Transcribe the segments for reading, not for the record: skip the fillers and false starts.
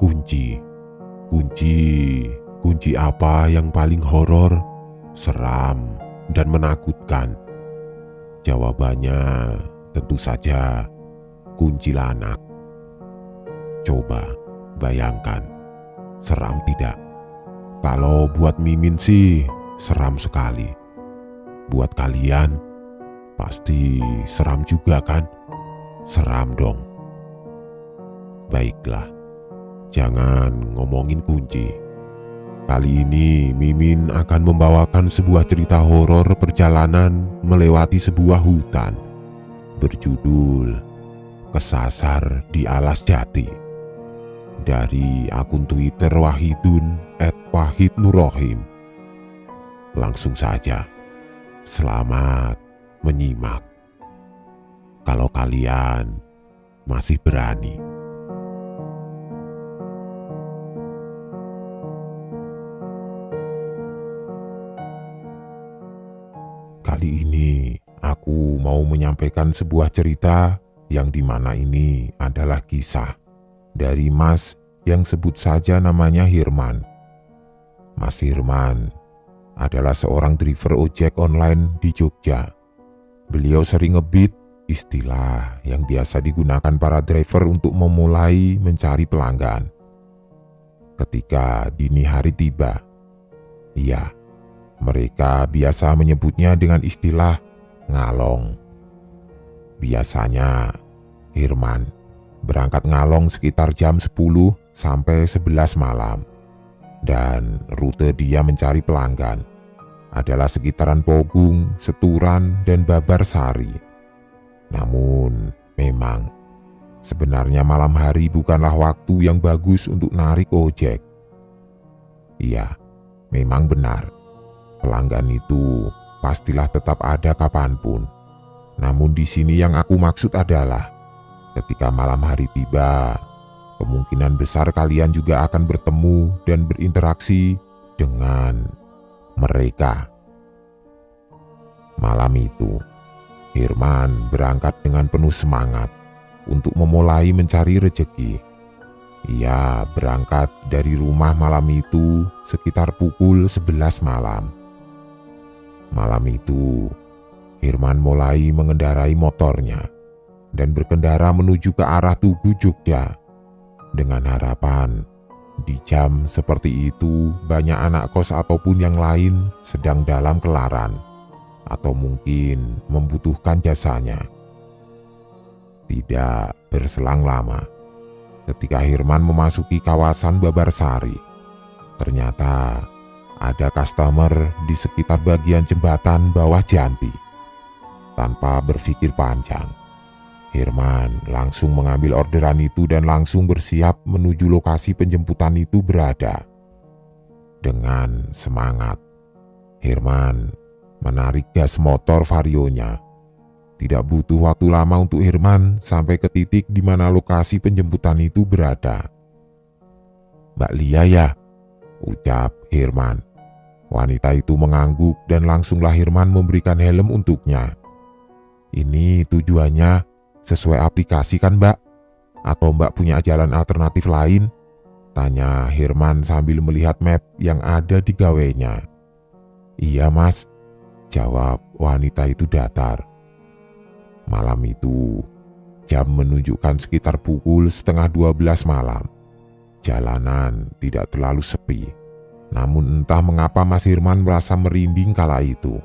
Kunci. Kunci. Kunci apa yang paling horor, seram, dan menakutkan? Jawabannya tentu saja kuntilanak. Coba bayangkan, seram tidak? Kalau buat Mimin sih seram sekali. Buat kalian pasti seram juga kan? Seram dong. Baiklah, jangan ngomongin kunci. Kali ini Mimin akan membawakan sebuah cerita horor perjalanan melewati sebuah hutan berjudul Kesasar di Alas Jati, dari akun Twitter Wahidun @wahidnurrohim. Langsung saja, selamat menyimak. Kalau kalian masih berani. Kali ini aku mau menyampaikan sebuah cerita yang dimana ini adalah kisah dari Mas yang sebut saja namanya Hirman. Mas Hirman adalah seorang driver ojek online di Jogja. Beliau sering ngebit, istilah yang biasa digunakan para driver untuk memulai mencari pelanggan. Ketika dini hari tiba, iya, mereka biasa menyebutnya dengan istilah ngalong. Biasanya Hirman berangkat ngalong sekitar jam 10 sampai 11 malam. Dan rute dia mencari pelanggan adalah sekitaran Pogung, Seturan, dan Babarsari. Namun memang sebenarnya malam hari bukanlah waktu yang bagus untuk narik ojek. Iya, memang benar. Pelanggan itu pastilah tetap ada kapanpun. Namun di sini yang aku maksud adalah ketika malam hari tiba, kemungkinan besar kalian juga akan bertemu dan berinteraksi dengan mereka. Malam itu, Hirman berangkat dengan penuh semangat untuk memulai mencari rezeki. Ia berangkat dari rumah malam itu sekitar pukul 11 malam. Malam itu, Hirman mulai mengendarai motornya dan berkendara menuju ke arah Tugu, Jogja. Dengan harapan, di jam seperti itu banyak anak kos ataupun yang lain sedang dalam kelaran atau mungkin membutuhkan jasanya. Tidak berselang lama, ketika Hirman memasuki kawasan Babarsari, ternyata ada customer di sekitar bagian jembatan bawah Janti. Tanpa berpikir panjang, Hirman langsung mengambil orderan itu dan langsung bersiap menuju lokasi penjemputan itu berada. Dengan semangat, Hirman menarik gas motor Varionya. Tidak butuh waktu lama untuk Hirman sampai ke titik di mana lokasi penjemputan itu berada. "Mbak Lia ya?" ucap Hirman. Wanita itu mengangguk dan langsunglah Hirman memberikan helm untuknya. "Ini tujuannya sesuai aplikasi kan, Mbak? Atau Mbak punya jalan alternatif lain?" tanya Hirman sambil melihat map yang ada di gawainya. "Iya Mas," jawab wanita itu datar. Malam itu, jam menunjukkan sekitar pukul 11:30 malam. Jalanan tidak terlalu sepi. Namun entah mengapa Mas Hirman merasa merinding kala itu.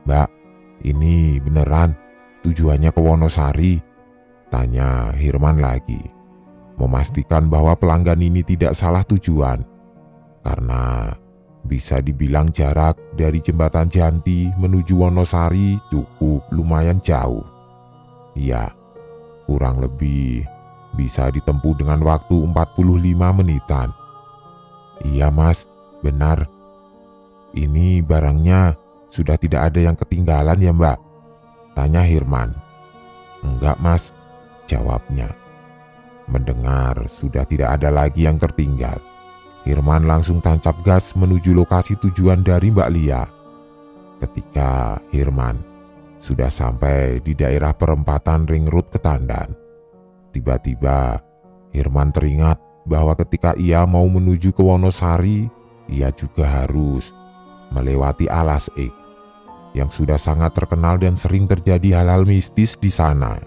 "Mbak, ini beneran tujuannya ke Wonosari?" tanya Hirman lagi, memastikan bahwa pelanggan ini tidak salah tujuan. Karena bisa dibilang jarak dari jembatan Janti menuju Wonosari cukup lumayan jauh. Ya, kurang lebih bisa ditempuh dengan waktu 45 menitan. "Iya Mas, benar. Ini barangnya sudah tidak ada yang ketinggalan ya Mbak?" tanya Hirman. "Enggak Mas," jawabnya. Mendengar sudah tidak ada lagi yang tertinggal, Hirman langsung tancap gas menuju lokasi tujuan dari Mbak Lia. Ketika Hirman sudah sampai di daerah perempatan Ring Road Ketandan, tiba-tiba Hirman teringat bahwa ketika ia mau menuju ke Wonosari, ia juga harus melewati Alas Ik yang sudah sangat terkenal dan sering terjadi hal-hal mistis di sana.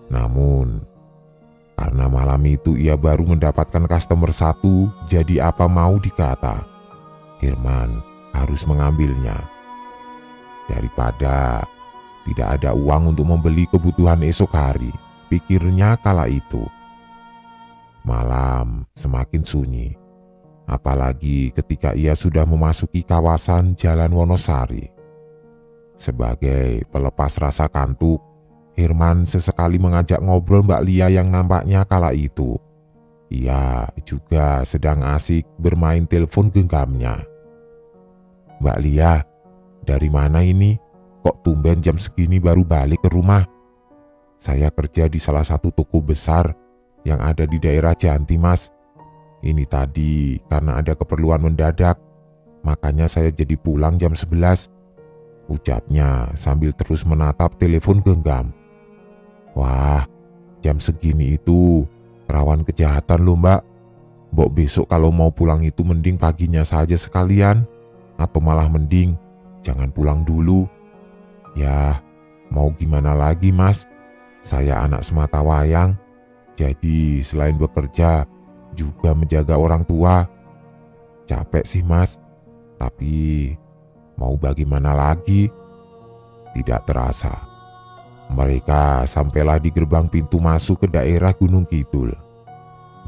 Namun, karena malam itu ia baru mendapatkan customer satu, jadi apa mau dikata, Hirman harus mengambilnya. Daripada tidak ada uang untuk membeli kebutuhan esok hari, pikirnya kala itu. Malam semakin sunyi, apalagi ketika ia sudah memasuki kawasan Jalan Wonosari. Sebagai pelepas rasa kantuk, Hirman sesekali mengajak ngobrol Mbak Lia yang nampaknya kala itu ia juga sedang asik bermain telepon genggamnya. "Mbak Lia, dari mana ini? Kok tumben jam segini baru balik ke rumah?" "Saya kerja di salah satu toko besar yang ada di daerah Janti, Mas. Ini tadi karena ada keperluan mendadak, makanya saya jadi pulang jam 11, ucapnya sambil terus menatap telepon genggam. "Wah, jam segini itu rawan kejahatan loh, Mbak. Mbok besok kalau mau pulang itu mending paginya saja sekalian, atau malah mending jangan pulang dulu." "Ya, mau gimana lagi, Mas? Saya anak sematawayang. Jadi selain bekerja, juga menjaga orang tua. Capek sih, Mas. Tapi mau bagaimana lagi?" Tidak terasa, mereka sampailah di gerbang pintu masuk ke daerah Gunung Kidul.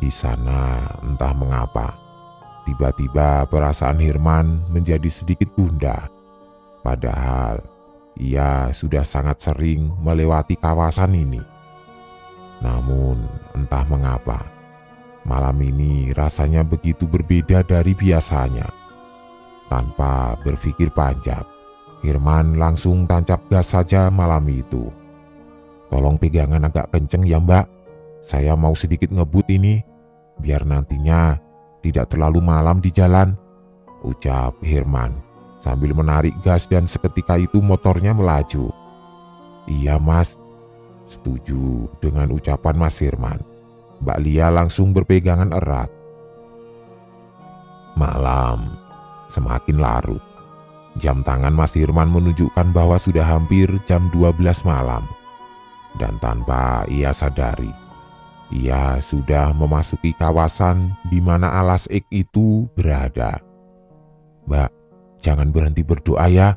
Di sana entah mengapa, tiba-tiba perasaan Hirman menjadi sedikit gundah. Padahal ia sudah sangat sering melewati kawasan ini. Namun entah mengapa, malam ini rasanya begitu berbeda dari biasanya. Tanpa berpikir panjang, Hirman langsung tancap gas saja malam itu. "Tolong pegangan agak kenceng ya, Mbak. Saya mau sedikit ngebut ini, biar nantinya tidak terlalu malam di jalan," ucap Hirman sambil menarik gas dan seketika itu motornya melaju. "Iya, Mas," setuju dengan ucapan Mas Hirman. Mbak Lia langsung berpegangan erat. Malam semakin larut. Jam tangan Mas Hirman menunjukkan bahwa sudah hampir jam 12 malam. Dan tanpa ia sadari, ia sudah memasuki kawasan di mana Alas Ik itu berada. "Mbak, jangan berhenti berdoa ya."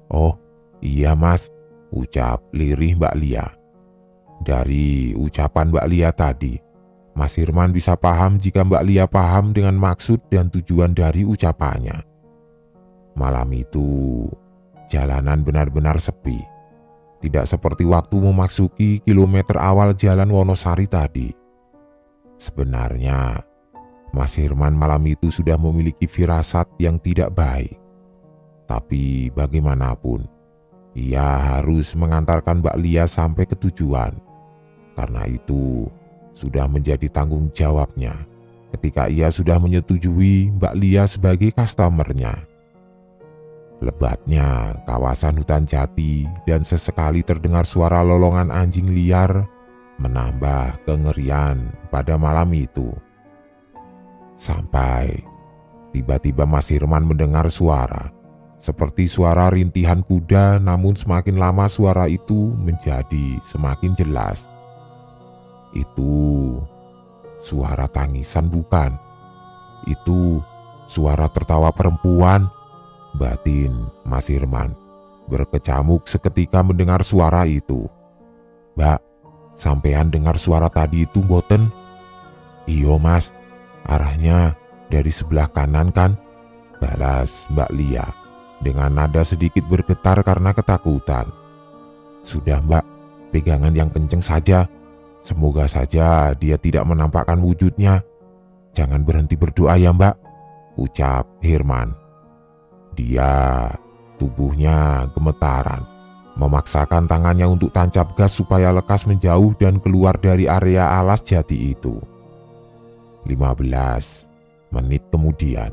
"Oh iya, Mas," ucap lirih Mbak Lia. Dari ucapan Mbak Lia tadi, Mas Hirman bisa paham jika Mbak Lia paham dengan maksud dan tujuan dari ucapannya. Malam itu, jalanan benar-benar sepi. Tidak seperti waktu memasuki kilometer awal jalan Wonosari tadi. Sebenarnya, Mas Hirman malam itu sudah memiliki firasat yang tidak baik. Tapi bagaimanapun, ia harus mengantarkan Mbak Lia sampai ke tujuan. Karena itu, sudah menjadi tanggung jawabnya ketika ia sudah menyetujui Mbak Lia sebagai customernya. Lebatnya kawasan hutan jati dan sesekali terdengar suara lolongan anjing liar menambah kengerian pada malam itu. Sampai tiba-tiba Mas Hirman mendengar suara seperti suara rintihan kuda, namun semakin lama suara itu menjadi semakin jelas. Itu suara tangisan bukan? Itu suara tertawa perempuan, batin Mas Hirman berkecamuk seketika mendengar suara itu. "Mbak, sampean dengar suara tadi itu mboten?" "Iyo, Mas, arahnya dari sebelah kanan kan?" balas Mbak Lia dengan nada sedikit bergetar karena ketakutan. "Sudah, Mbak, pegangan yang kenceng saja. Semoga saja dia tidak menampakkan wujudnya. Jangan berhenti berdoa ya, Mbak," ucap Hirman. Dia tubuhnya gemetaran, memaksakan tangannya untuk tancap gas supaya lekas menjauh dan keluar dari area alas jati itu. 15 menit kemudian,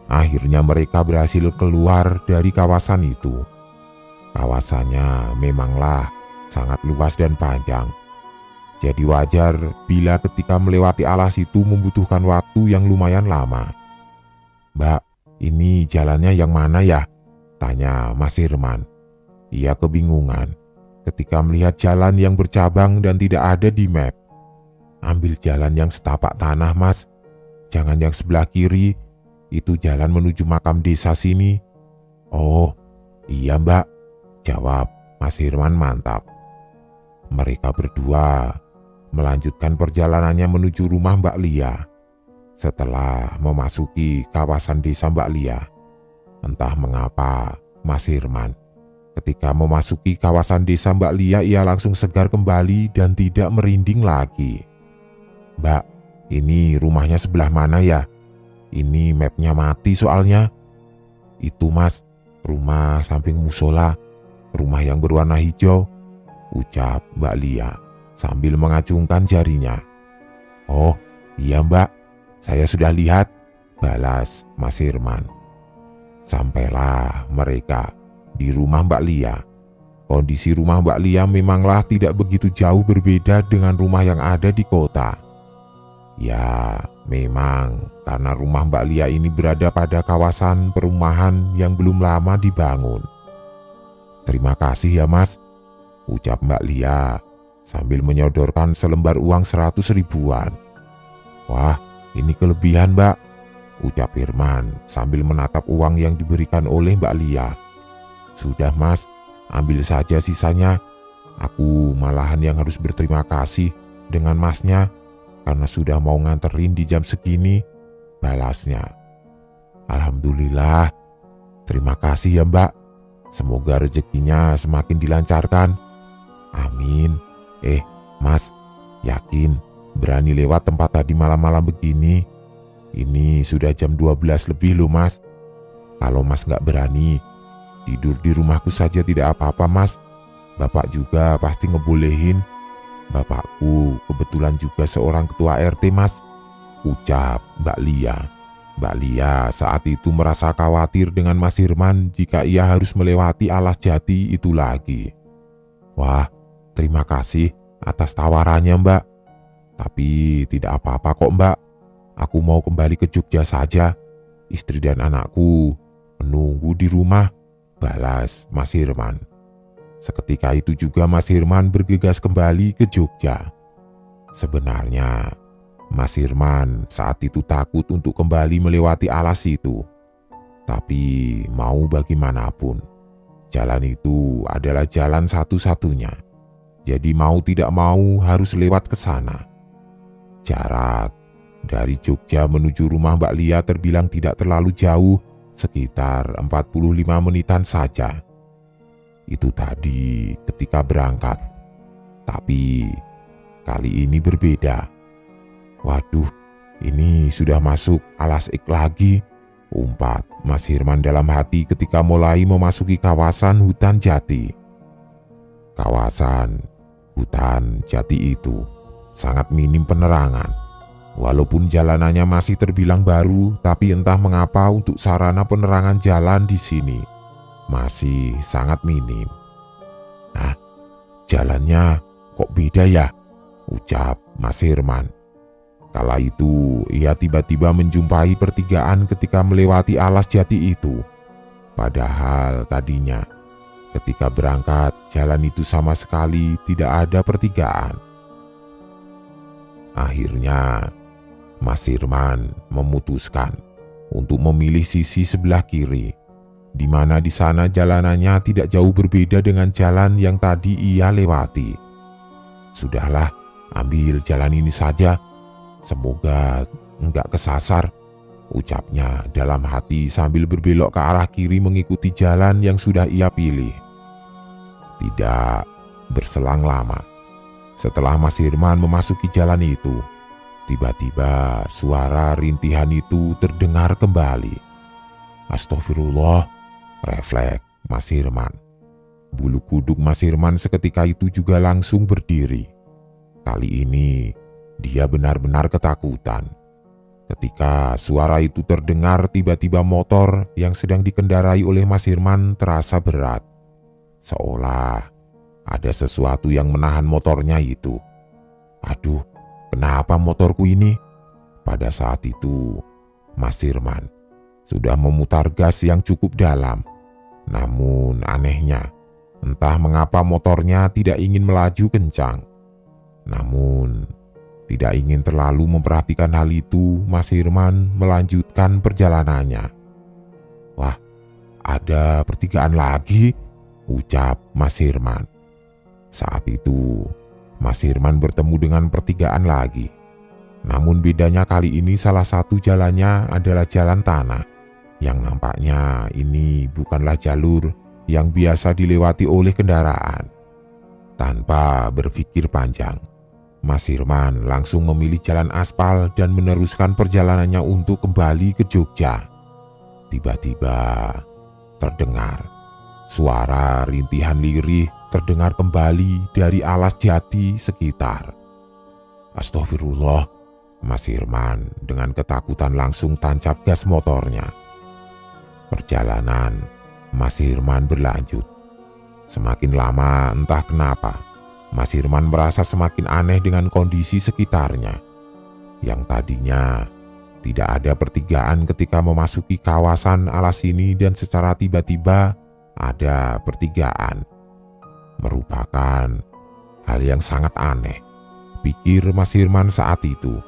akhirnya mereka berhasil keluar dari kawasan itu. Kawasannya memanglah sangat luas dan panjang. Jadi wajar bila ketika melewati alas itu membutuhkan waktu yang lumayan lama. "Mbak, ini jalannya yang mana ya?" tanya Mas Hirman. Ia kebingungan ketika melihat jalan yang bercabang dan tidak ada di map. "Ambil jalan yang setapak tanah, Mas. Jangan yang sebelah kiri, itu jalan menuju makam desa sini." "Oh, iya Mbak," jawab Mas Hirman mantap. Mereka berdua melanjutkan perjalanannya menuju rumah Mbak Lia. Setelah memasuki kawasan desa Mbak Lia, entah mengapa Mas Hirman ketika memasuki kawasan desa Mbak Lia ia langsung segar kembali dan tidak merinding lagi. "Mbak, ini rumahnya sebelah mana ya? Ini mapnya mati soalnya." "Itu Mas, rumah samping musola, rumah yang berwarna hijau," ucap Mbak Lia sambil mengacungkan jarinya. "Oh iya Mbak, saya sudah lihat," balas Mas Hirman. Sampailah mereka di rumah Mbak Lia. Kondisi rumah Mbak Lia memanglah tidak begitu jauh berbeda dengan rumah yang ada di kota. Ya, memang karena rumah Mbak Lia ini berada pada kawasan perumahan yang belum lama dibangun. "Terima kasih ya Mas," ucap Mbak Lia sambil menyodorkan selembar uang 100 ribuan. "Wah, ini kelebihan Mbak," ucap Hirman sambil menatap uang yang diberikan oleh Mbak Lia. "Sudah Mas, ambil saja sisanya. Aku malahan yang harus berterima kasih dengan Masnya karena sudah mau nganterin di jam segini," balasnya. "Alhamdulillah, terima kasih ya Mbak. Semoga rezekinya semakin dilancarkan." "Amin. Mas, yakin berani lewat tempat tadi malam-malam begini? Ini sudah jam 12 lebih loh Mas. Kalau Mas nggak berani, tidur di rumahku saja tidak apa-apa Mas. Bapak juga pasti ngebolehin. Bapakku kebetulan juga seorang ketua RT Mas," ucap Mbak Lia. Mbak Lia saat itu merasa khawatir dengan Mas Hirman jika ia harus melewati alas jati itu lagi. "Wah, terima kasih atas tawarannya Mbak. Tapi tidak apa-apa kok Mbak. Aku mau kembali ke Jogja saja. Istri dan anakku menunggu di rumah," balas Mas Hirman. Seketika itu juga Mas Hirman bergegas kembali ke Jogja. Sebenarnya Mas Hirman saat itu takut untuk kembali melewati alas itu. Tapi mau bagaimanapun, jalan itu adalah jalan satu-satunya. Jadi mau tidak mau harus lewat ke sana. Jarak dari Jogja menuju rumah Mbak Lia terbilang tidak terlalu jauh, sekitar 45 menitan saja. Itu tadi ketika berangkat. Tapi kali ini berbeda. "Waduh, ini sudah masuk alas ik lagi," umpat Mas Hirman dalam hati ketika mulai memasuki kawasan hutan jati. Kawasan hutan jati itu sangat minim penerangan. Walaupun jalanannya masih terbilang baru, tapi entah mengapa untuk sarana penerangan jalan di sini masih sangat minim. "Nah, jalannya kok beda ya?" ucap Mas Hirman. Kala itu ia tiba-tiba menjumpai pertigaan ketika melewati alas jati itu. Padahal tadinya ketika berangkat jalan itu sama sekali tidak ada pertigaan. Akhirnya Mas Hirman memutuskan untuk memilih sisi sebelah kiri, di mana di sana jalanannya tidak jauh berbeda dengan jalan yang tadi ia lewati. "Sudahlah, ambil jalan ini saja. Semoga enggak kesasar," ucapnya dalam hati sambil berbelok ke arah kiri mengikuti jalan yang sudah ia pilih. Tidak berselang lama, setelah Mas Hirman memasuki jalan itu, tiba-tiba suara rintihan itu terdengar kembali. "Astagfirullah," refleks Mas Hirman. Bulu kuduk Mas Hirman seketika itu juga langsung berdiri. Kali ini dia benar-benar ketakutan. Ketika suara itu terdengar, tiba-tiba motor yang sedang dikendarai oleh Mas Hirman terasa berat. Seolah ada sesuatu yang menahan motornya itu. Aduh, kenapa motorku ini? Pada saat itu, Mas Firman sudah memutar gas yang cukup dalam. Namun anehnya, entah mengapa motornya tidak ingin melaju kencang. Namun, tidak ingin terlalu memperhatikan hal itu, Mas Firman melanjutkan perjalanannya. Wah, ada pertigaan lagi, ucap Mas Firman. Saat itu, Mas Firman bertemu dengan pertigaan lagi. Namun bedanya kali ini salah satu jalannya adalah jalan tanah, yang nampaknya ini bukanlah jalur yang biasa dilewati oleh kendaraan. Tanpa berpikir panjang, Mas Firman langsung memilih jalan aspal dan meneruskan perjalanannya untuk kembali ke Jogja. Tiba-tiba terdengar suara rintihan lirih terdengar kembali dari alas jati sekitar. Astagfirullah, Mas Firman dengan ketakutan langsung tancap gas motornya. Perjalanan Mas Firman berlanjut. Semakin lama entah kenapa, Mas Firman merasa semakin aneh dengan kondisi sekitarnya. Yang tadinya tidak ada pertigaan ketika memasuki kawasan alas ini dan secara tiba-tiba ada pertigaan. Merupakan hal yang sangat aneh, pikir Mas Firman saat itu.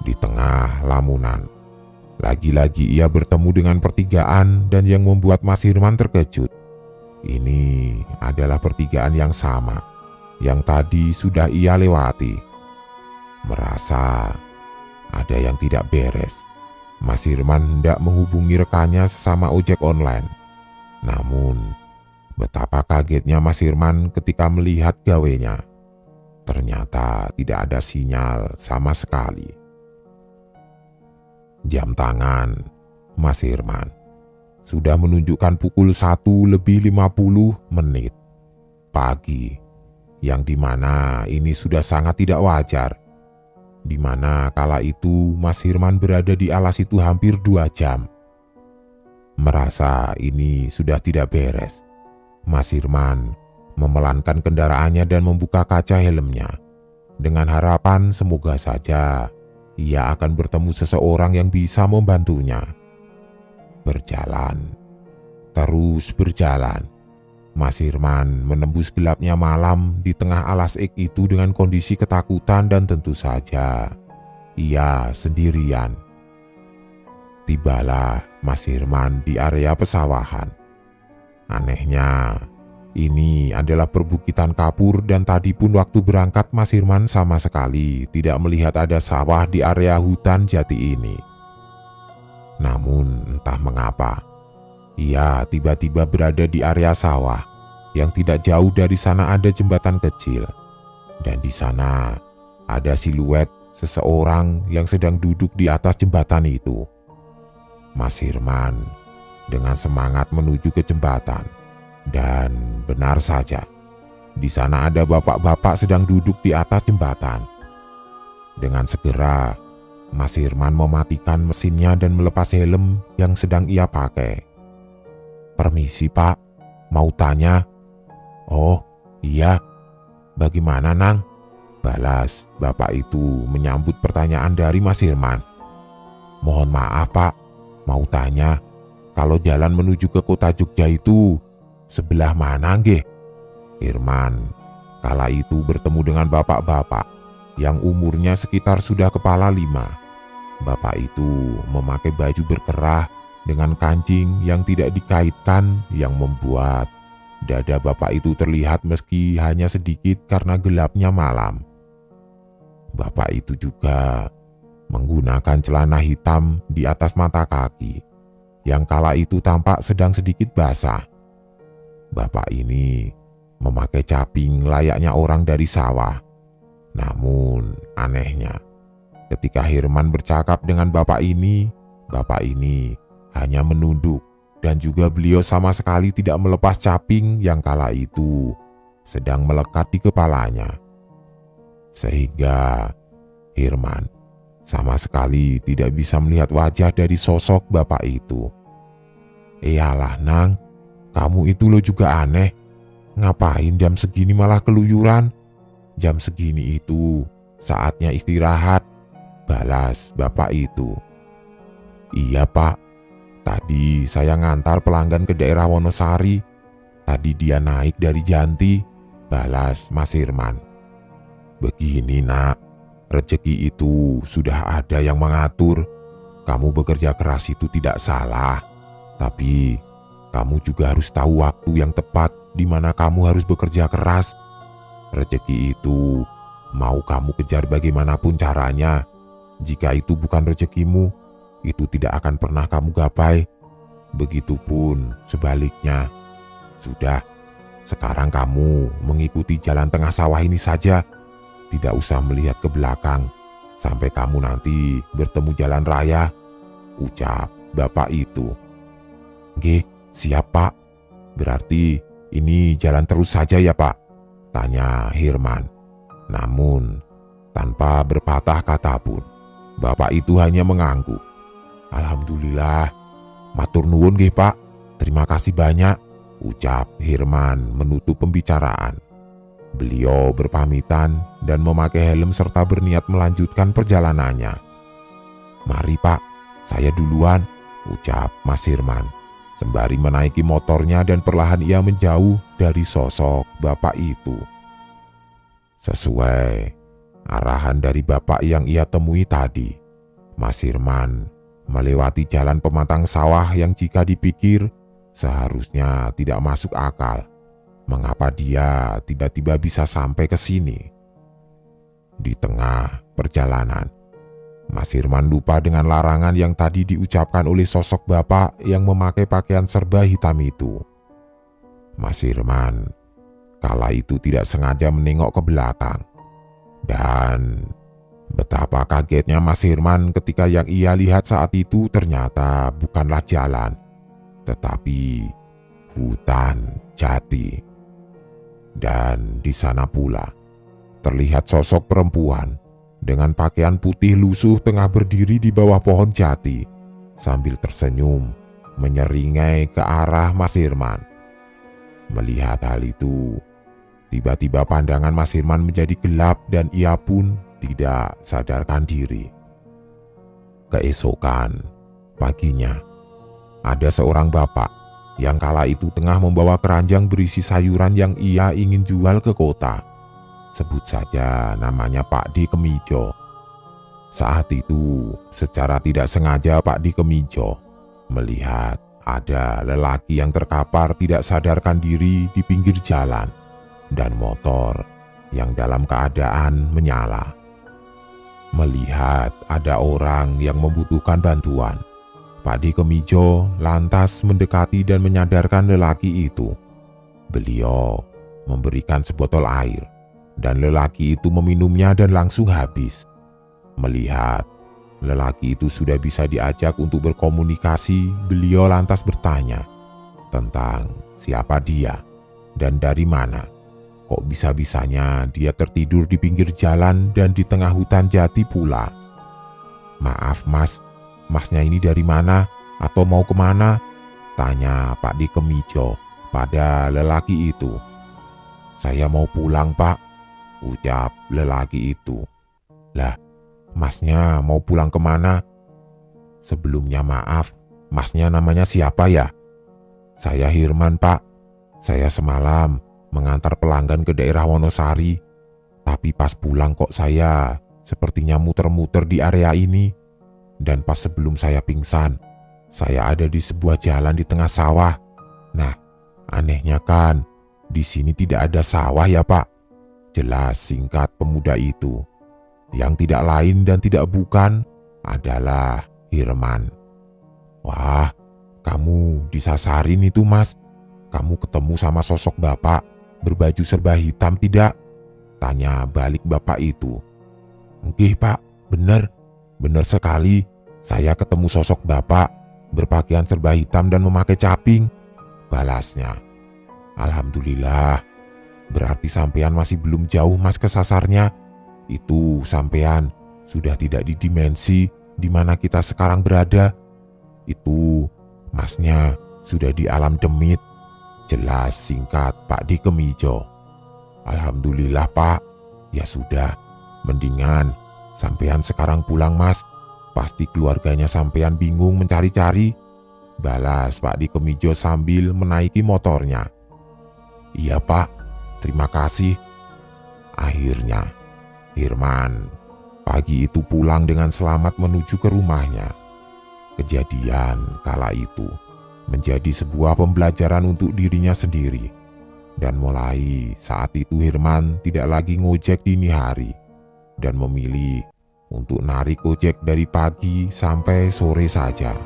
Di tengah lamunan, lagi-lagi ia bertemu dengan pertigaan dan yang membuat Mas Firman terkejut. Ini adalah pertigaan yang sama yang tadi sudah ia lewati. Merasa ada yang tidak beres, Mas Firman hendak menghubungi rekannya sesama ojek online. Namun, betapa kagetnya Mas Firman ketika melihat gawenya. Ternyata tidak ada sinyal sama sekali. Jam tangan Mas Firman sudah menunjukkan pukul 1:50 pagi, yang dimana ini sudah sangat tidak wajar. Dimana kala itu Mas Firman berada di alas itu hampir 2 jam. Merasa ini sudah tidak beres, Mas Firman memelankan kendaraannya dan membuka kaca helmnya, dengan harapan semoga saja ia akan bertemu seseorang yang bisa membantunya. Berjalan, terus berjalan, Mas Firman menembus gelapnya malam di tengah alas ek itu dengan kondisi ketakutan dan tentu saja ia sendirian. Tibalah Mas Firman di area pesawahan. Anehnya, ini adalah perbukitan kapur dan tadi pun waktu berangkat Mas Firman sama sekali tidak melihat ada sawah di area hutan jati ini. Namun entah mengapa, ia tiba-tiba berada di area sawah yang tidak jauh dari sana ada jembatan kecil. Dan di sana ada siluet seseorang yang sedang duduk di atas jembatan itu. Mas Firman dengan semangat menuju ke jembatan. Dan benar saja, di sana ada bapak-bapak sedang duduk di atas jembatan. Dengan segera, Mas Firman mematikan mesinnya dan melepas helm yang sedang ia pakai. "Permisi Pak, mau tanya." "Oh iya, bagaimana Nang?" balas bapak itu menyambut pertanyaan dari Mas Firman. "Mohon maaf Pak, mau tanya, kalau jalan menuju ke kota Jogja itu sebelah mana nggih?" Firman kala itu bertemu dengan bapak-bapak yang umurnya sekitar sudah kepala 5. Bapak itu memakai baju berkerah dengan kancing yang tidak dikaitkan yang membuat dada bapak itu terlihat meski hanya sedikit karena gelapnya malam. Bapak itu juga menggunakan celana hitam di atas mata kaki yang kala itu tampak sedang sedikit basah. Bapak ini memakai caping layaknya orang dari sawah. Namun anehnya, ketika Firman bercakap dengan bapak ini hanya menunduk dan juga beliau sama sekali tidak melepas caping yang kala itu sedang melekat di kepalanya. Sehingga Firman sama sekali tidak bisa melihat wajah dari sosok bapak itu. "Iyalah Nang, kamu itu lo juga aneh. Ngapain jam segini malah keluyuran?" jam segini itu saatnya istirahat, balas bapak itu. Iya pak, tadi saya ngantar pelanggan ke daerah Wonosari. Tadi dia naik dari Janti, balas Mas Hirman. Begini nak, rezeki itu sudah ada yang mengatur. Kamu bekerja keras itu tidak salah, tapi kamu juga harus tahu waktu yang tepat di mana kamu harus bekerja keras. Rezeki itu mau kamu kejar bagaimanapun caranya. Jika itu bukan rezekimu, itu tidak akan pernah kamu gapai. Begitupun sebaliknya. Sudah, sekarang kamu mengikuti jalan tengah sawah ini saja. Tidak usah melihat ke belakang sampai kamu nanti bertemu jalan raya, ucap bapak itu. Nggih, siap pak. Berarti ini jalan terus saja ya pak? Tanya Hirman. Namun tanpa berpatah kata pun, bapak itu hanya mengangguk. Alhamdulillah, matur nuwun nggih pak. Terima kasih banyak, ucap Hirman menutup pembicaraan. Beliau berpamitan dan memakai helm serta berniat melanjutkan perjalanannya. Mari pak, saya duluan, ucap Mas Hirman. Sembari menaiki motornya dan perlahan ia menjauh dari sosok bapak itu. Sesuai arahan dari bapak yang ia temui tadi, Mas Hirman melewati jalan pematang sawah yang jika dipikir seharusnya tidak masuk akal. Mengapa dia tiba-tiba bisa sampai ke sini? Di tengah perjalanan, Mas Hirman lupa dengan larangan yang tadi diucapkan oleh sosok bapak yang memakai pakaian serba hitam itu. Mas Hirman kala itu tidak sengaja menengok ke belakang. Dan betapa kagetnya Mas Hirman ketika yang ia lihat saat itu ternyata bukanlah jalan, tetapi hutan jati. Dan di sana pula terlihat sosok perempuan dengan pakaian putih lusuh tengah berdiri di bawah pohon jati sambil tersenyum menyeringai ke arah Mas Hirman. Melihat hal itu, tiba-tiba pandangan Mas Hirman menjadi gelap dan ia pun tidak sadarkan diri. Keesokan paginya, ada seorang bapak yang kala itu tengah membawa keranjang berisi sayuran yang ia ingin jual ke kota. Sebut saja namanya Pak D. Kemijo. Saat itu, secara tidak sengaja Pak D. Kemijo melihat ada lelaki yang terkapar tidak sadarkan diri di pinggir jalan dan motor yang dalam keadaan menyala. Melihat ada orang yang membutuhkan bantuan, Pak D. Kemijo lantas mendekati dan menyadarkan lelaki itu. Beliau memberikan sebotol air dan lelaki itu meminumnya dan langsung habis. Melihat lelaki itu sudah bisa diajak untuk berkomunikasi, beliau lantas bertanya tentang siapa dia dan dari mana. Kok bisa-bisanya dia tertidur di pinggir jalan dan di tengah hutan jati pula. Maaf mas, masnya ini dari mana atau mau kemana? Tanya Pak D. Kemijo pada lelaki itu. Saya mau pulang pak, ucap lelaki itu. Lah, masnya mau pulang kemana? Sebelumnya maaf, masnya namanya siapa ya? Saya Hirman pak, saya semalam mengantar pelanggan ke daerah Wonosari. Tapi pas pulang kok saya sepertinya muter-muter di area ini. Dan pas sebelum saya pingsan, saya ada di sebuah jalan di tengah sawah. Nah, anehnya kan, di sini tidak ada sawah ya pak. Jelas singkat pemuda itu. Yang tidak lain dan tidak bukan adalah Hirman. Wah, kamu disasarin itu mas. Kamu ketemu sama sosok bapak berbaju serba hitam tidak? Tanya balik bapak itu. Nggih pak, bener sekali. Saya ketemu sosok bapak berpakaian serba hitam dan memakai caping, balasnya. Alhamdulillah, berarti sampean masih belum jauh mas kesasarnya. Itu sampean sudah tidak di dimensi di mana kita sekarang berada. Itu masnya sudah di alam demit. Jelas singkat Pak D. Kemijo. Alhamdulillah pak, Ya sudah, mendingan sampean sekarang pulang mas. Pasti keluarganya sampean bingung mencari-cari. Balas Pak Di Kemijo sambil menaiki motornya. Iya Pak, terima kasih. Akhirnya, Hirman pagi itu pulang dengan selamat menuju ke rumahnya. Kejadian kala itu menjadi sebuah pembelajaran untuk dirinya sendiri. Dan mulai saat itu Hirman tidak lagi ngojek dini hari dan memilih untuk narik ojek dari pagi sampai sore saja.